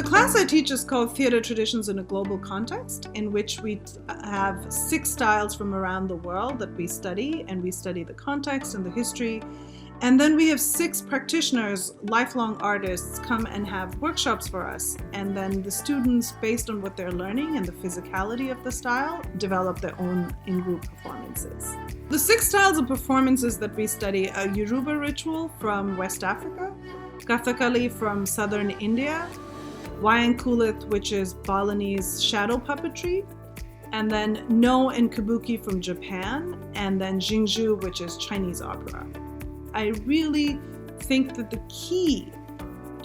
class I teach is called Theater Traditions in a Global Context, in which we have 6 styles from around the world that we study, and we study the context and the history. And then we have 6 practitioners, lifelong artists, come and have workshops for us. And then the students, based on what they're learning and the physicality of the style, develop their own in-group performances. The 6 styles of performances that we study are Yoruba ritual from West Africa, Kathakali from southern India, Wayankulit, which is Balinese shadow puppetry, and then No and Kabuki from Japan, and then Jingzhu, which is Chinese opera. I really think that the key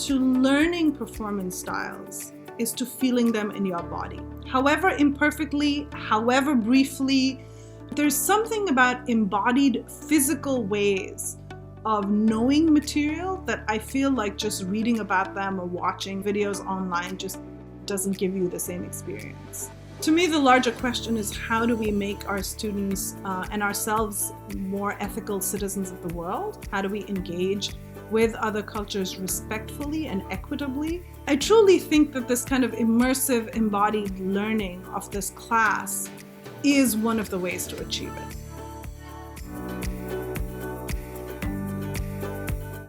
to learning performance styles is to feeling them in your body. However imperfectly, however briefly, there's something about embodied physical ways of knowing material that I feel like just reading about them or watching videos online just doesn't give you the same experience. To me, the larger question is, how do we make our students and ourselves more ethical citizens of the world? How do we engage with other cultures respectfully and equitably? I truly think that this kind of immersive embodied learning of this class is one of the ways to achieve it.